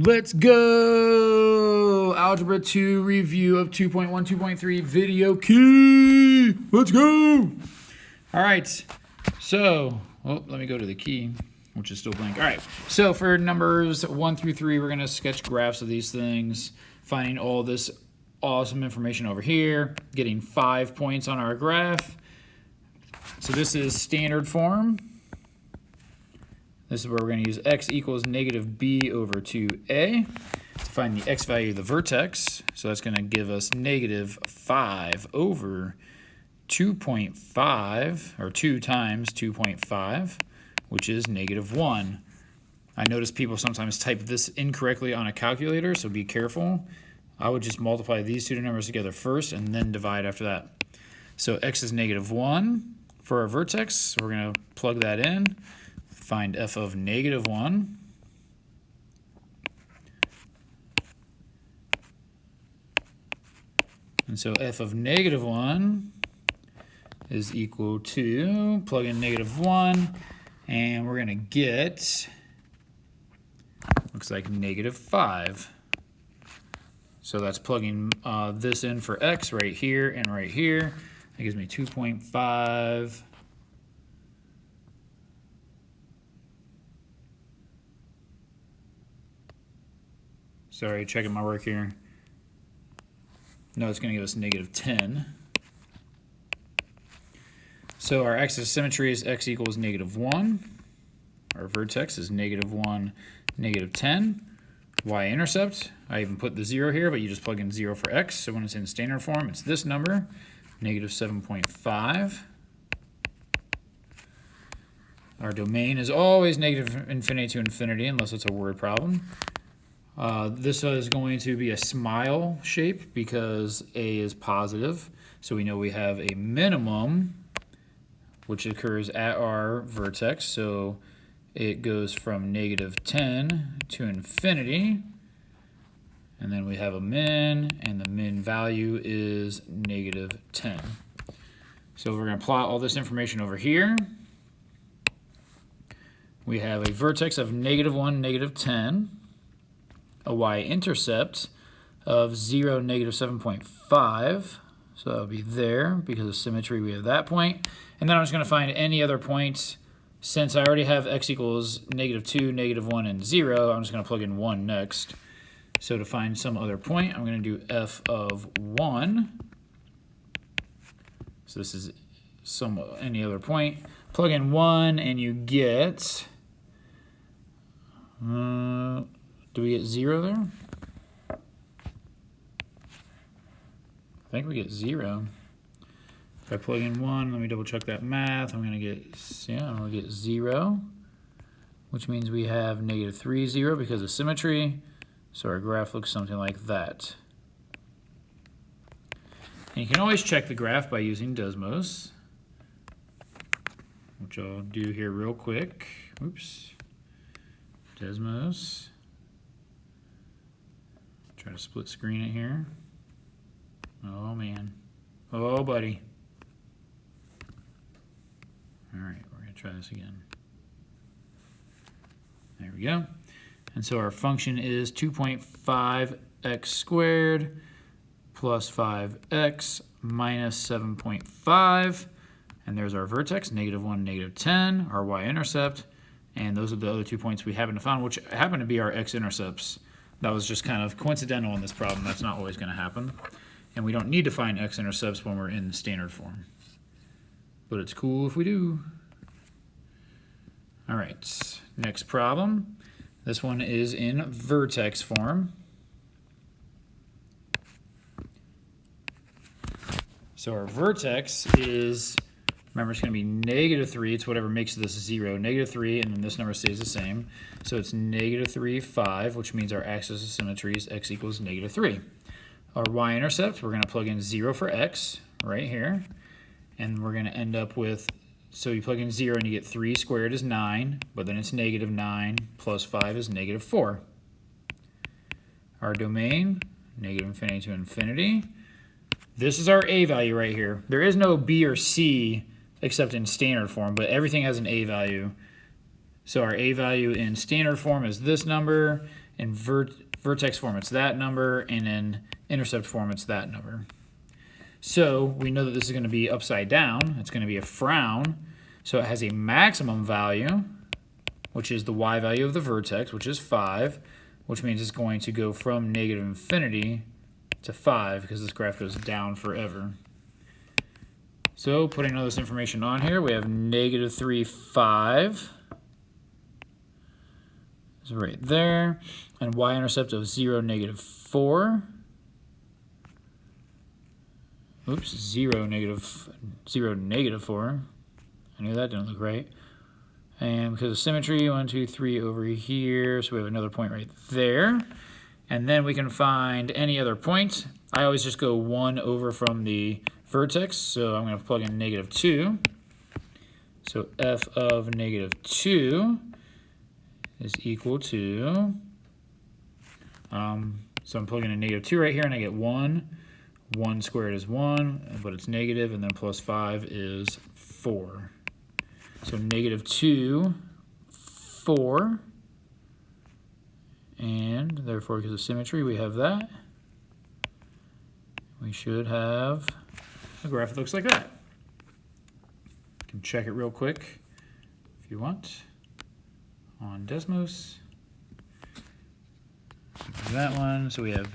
Let's go! Algebra 2 review of 2.1, 2.3 video key. Let's go! All right, so, let me go to the key, which is still blank. All right, so for numbers 1 through 3, we're going to sketch graphs of these things, finding all this awesome information over here, getting 5 points on our graph. So this is standard form. This is where we're going to use x equals negative b over 2a to find the x value of the vertex. So that's going to give us negative 5 over 2.5, or 2 times 2.5, which is negative 1. I notice people sometimes type this incorrectly on a calculator, so be careful. I would just multiply these two numbers together first and then divide after that. So x is negative 1 for our vertex. So we're going to plug that in. Find f of negative 1. And so f of negative 1 is equal to, plug in negative 1, and we're going to get, looks like negative 5. So that's plugging this in for x right here and right here. That gives me 2.5. Sorry, checking my work here. No, it's going to give us negative 10. So our axis of symmetry is x equals negative 1. Our vertex is negative 1, negative 10. Y-intercept, I even put the 0 here, but you just plug in 0 for x. So when it's in standard form, it's this number, negative 7.5. Our domain is always negative infinity to infinity, unless it's a word problem. This is going to be a smile shape because a is positive. So we know we have a minimum, which occurs at our vertex. So it goes from negative 10 to infinity. And then we have a min, and the min value is negative 10. So we're going to plot all this information over here. We have a vertex of negative 1, negative 10. A y-intercept of 0, negative 7.5. So that'll be there. Because of symmetry, we have that point. And then I'm just going to find any other points. Since I already have x equals negative 2, negative 1, and 0, I'm just going to plug in 1 next. So to find some other point, I'm going to do f of 1. So this is any other point. Plug in 1, and you get... do we get 0 there? I think we get 0. If I plug in 1, let me double check that math. I'm going to get, I'm going to get 0, which means we have negative 3, 0 because of symmetry. So our graph looks something like that. And you can always check the graph by using Desmos, which I'll do here real quick. Oops. Desmos. Try to split screen it here. Oh man. Oh buddy. Alright, we're going to try this again. There we go. And so our function is 2.5x squared plus 5x minus 7.5. And there's our vertex, negative 1, negative 10, our y-intercept. And those are the other 2 points we happen to find, which happen to be our x-intercepts. That was just kind of coincidental in this problem. That's not always going to happen. And we don't need to find x-intercepts when we're in standard form. But it's cool if we do. All right, next problem. This one is in vertex form. So our vertex is, remember, it's going to be negative 3. It's whatever makes this 0. Negative 3, and then this number stays the same. So it's negative 3, 5, which means our axis of symmetry is x equals negative 3. Our y-intercept, we're going to plug in 0 for x right here. And we're going to end up with, so you plug in 0 and you get 3 squared is 9, but then it's negative 9 plus 5 is negative 4. Our domain, negative infinity to infinity. This is our a value right here. There is no b or c except in standard form, but everything has an a value. So our a value in standard form is this number, In vertex form, it's that number, and in intercept form, it's that number. So we know that this is going to be upside down. It's going to be a frown. So it has a maximum value, which is the y value of the vertex, which is 5, which means it's going to go from negative infinity to 5 because this graph goes down forever. So putting all this information on here, we have negative 3, 5. It's right there. And y-intercept of 0, negative 4. Oops, 0, negative 4. I knew that didn't look right. And because of symmetry, 1, 2, 3 over here. So we have another point right there. And then we can find any other point. I always just go 1 over from the vertex. So I'm going to plug in negative 2. So f of negative 2 is equal to, so I'm plugging in negative 2 right here, and I get 1. 1 squared is 1, but it's negative, and then plus 5 is 4. So negative 2, 4, and therefore because of symmetry we have that. We should have a graph that looks like that. You can check it real quick if you want on Desmos. That one, so we have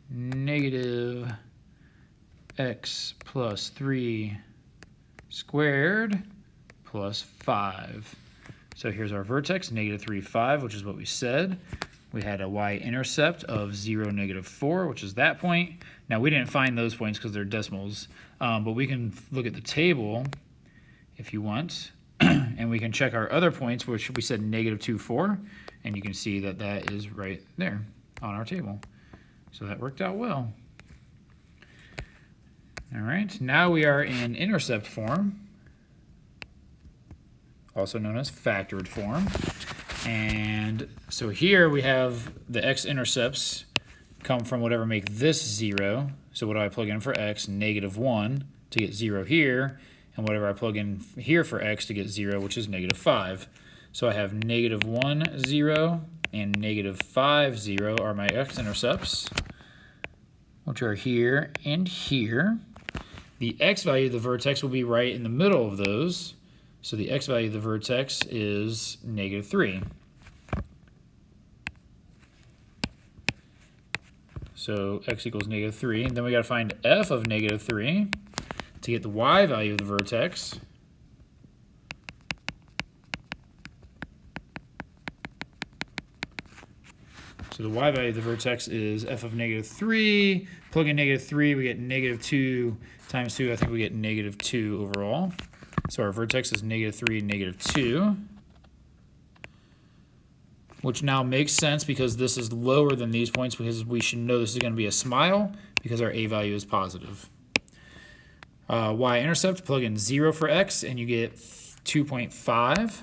negative x plus 3 squared plus 5. So here's our vertex, negative 3, 5, which is what we said. We had a y-intercept of 0, negative 4, which is that point. Now, we didn't find those points because they're decimals, but we can look at the table if you want, and we can check our other points, which we said negative 2, 4, and you can see that that is right there on our table. So that worked out well. All right, now we are in intercept form, also known as factored form. And so here we have the x-intercepts come from whatever make this 0. So what do I plug in for x? Negative 1 to get 0 here, and whatever I plug in here for x to get 0, which is negative 5. So I have negative 1, 0, and negative 5, 0 are my x-intercepts, which are here and here. The x value of the vertex will be right in the middle of those. So the x value of the vertex is negative 3. So x equals negative 3. And then we got to find f of negative 3 to get the y value of the vertex. So the y value of the vertex is f of negative 3. Plug in negative 3, we get negative 2 times 2. I think we get negative 2 overall. So our vertex is negative 3, negative 2, which now makes sense because this is lower than these points, because we should know this is going to be a smile because our a value is positive. Y-intercept, plug in 0 for x, and you get 2.5.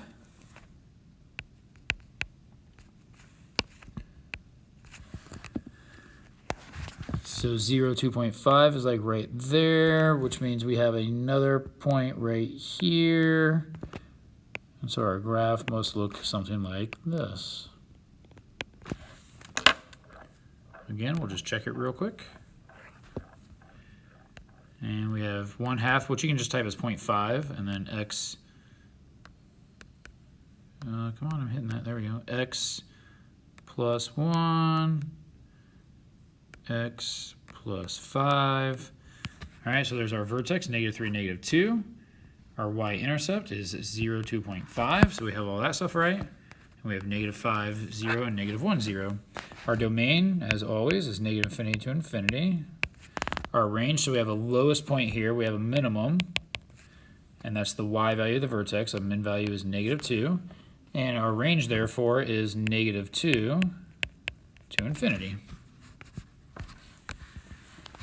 So 0, 2.5 is like right there, which means we have another point right here. And so our graph must look something like this. Again, we'll just check it real quick. And we have 1/2, which you can just type as 0.5, and then x. Come on, I'm hitting that. There we go. X plus 1. X plus 5. All right, so there's our vertex, negative 3, negative 2. Our y-intercept is 0, 2.5, so we have all that stuff right. And we have negative 5, 0, and negative 1, 0. Our domain, as always, is negative infinity to infinity. Our range, so we have a lowest point here, we have a minimum, and that's the y value of the vertex. Our min value is negative 2. And our range, therefore, is negative 2 to infinity.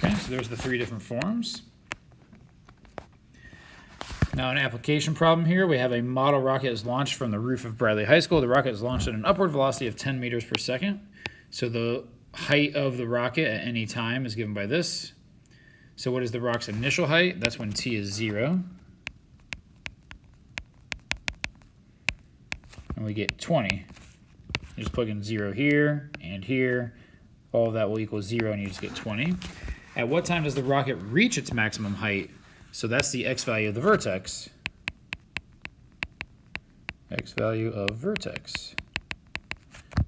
Okay, so there's the 3 different forms. Now an application problem here. We have a model rocket is launched from the roof of Bradley High School. The rocket is launched at an upward velocity of 10 meters per second. So the height of the rocket at any time is given by this. So what is the rocket's initial height? That's when t is 0. And we get 20 You just plug in 0 here and here. All of that will equal 0, and you just get 20. At what time does the rocket reach its maximum height? So that's the x value of the vertex. X value of vertex,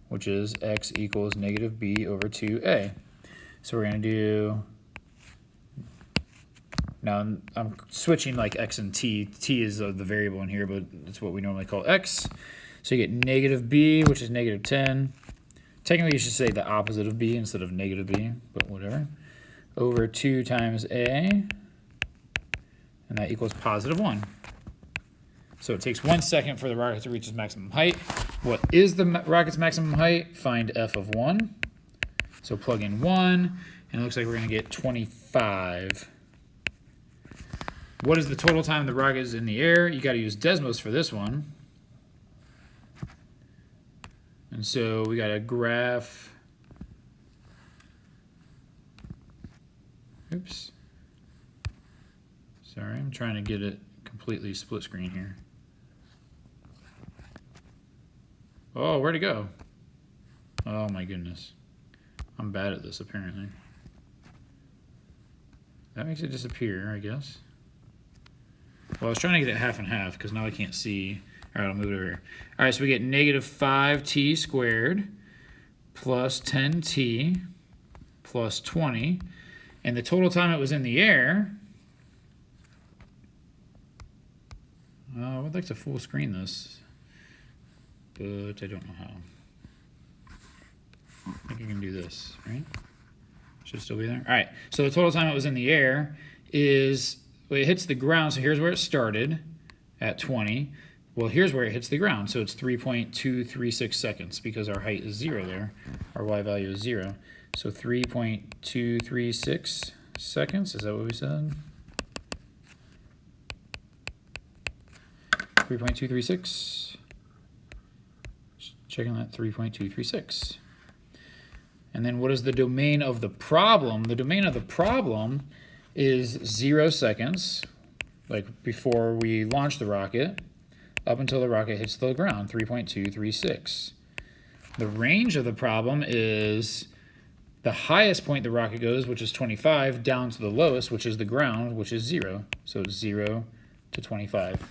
which is x equals negative b over 2a. So we're going to do, now I'm switching like x and t. T is the variable in here, but it's what we normally call x. So you get negative b, which is negative 10. Technically, you should say the opposite of b instead of negative b, but whatever. Over 2 times a, and that equals positive 1. So it takes 1 second for the rocket to reach its maximum height. What is the rocket's maximum height? Find f of 1. So plug in 1, and it looks like we're going to get 25. What is the total time the rocket is in the air? You got to use Desmos for this one. And so we got a graph. Oops. Sorry, I'm trying to get it completely split screen here. Oh, where'd it go? Oh my goodness. I'm bad at this apparently. That makes it disappear, I guess. Well, I was trying to get it half and half because now I can't see. All right, I'll move it over here. All right, so we get negative 5t squared plus 10t plus 20. And the total time it was in the air, I would like to full screen this, but I don't know how. I think you can do this, right? Should still be there. All right, so the total time it was in the air is, well, it hits the ground, so here's where it started at 20. Well, here's where it hits the ground, so it's 3.236 seconds because our height is 0 there. Our y value is 0. So 3.236 seconds, is that what we said? 3.236. Checking that, 3.236. And then what is the domain of the problem? The domain of the problem is 0 seconds, like before we launch the rocket, up until the rocket hits the ground, 3.236. The range of the problem is the highest point the rocket goes, which is 25, down to the lowest, which is the ground, which is 0. So it's 0 to 25.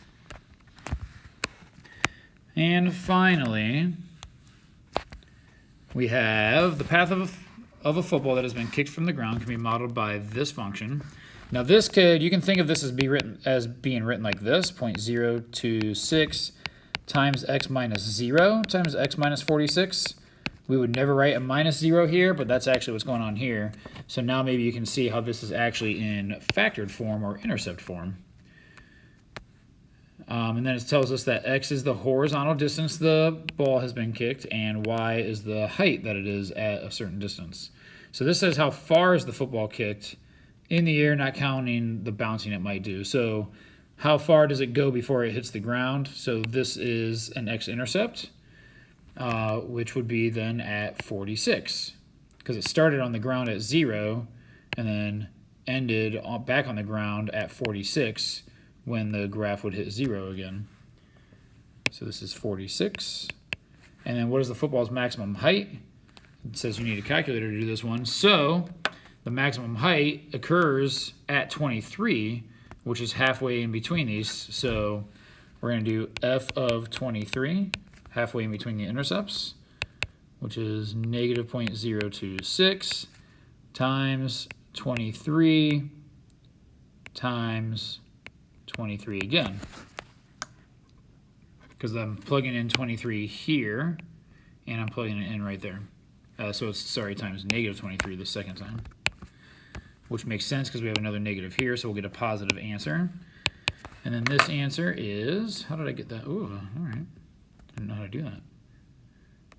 And finally, we have the path of a football that has been kicked from the ground can be modeled by this function. Now this you can think of this as being written like this, 0.026 times x minus 0 times x minus 46. We would never write a minus 0 here, but that's actually what's going on here. So now maybe you can see how this is actually in factored form or intercept form. And then it tells us that x is the horizontal distance the ball has been kicked, and y is the height that it is at a certain distance. So this says how far is the football kicked in the air, not counting the bouncing it might do. So how far does it go before it hits the ground? So this is an x-intercept, which would be then at 46, because it started on the ground at 0 and then ended back on the ground at 46 when the graph would hit 0 again. So this is 46. And then what is the football's maximum height? It says you need a calculator to do this one. So the maximum height occurs at 23, which is halfway in between these. So we're going to do f of 23, halfway in between the intercepts, which is negative 0.026 times 23 times 23 again. Because I'm plugging in 23 here, and I'm plugging it in right there. So it's, sorry, times negative 23 the second time. Which makes sense because we have another negative here, so we'll get a positive answer. And then this answer is, how did I get that? Ooh, all right. Didn't know how to do that.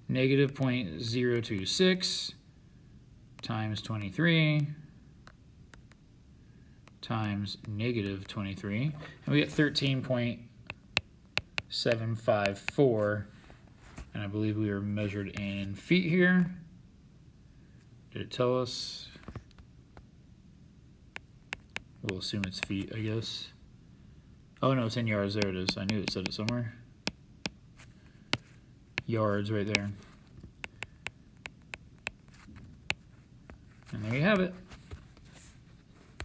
Negative 0.026 times 23 times negative 23. And we get 13.754. And I believe we were measured in feet here. Did it tell us? We'll assume it's feet, I guess. Oh no, it's in yards. There it is. I knew it said it somewhere. Yards right there. And there you have it.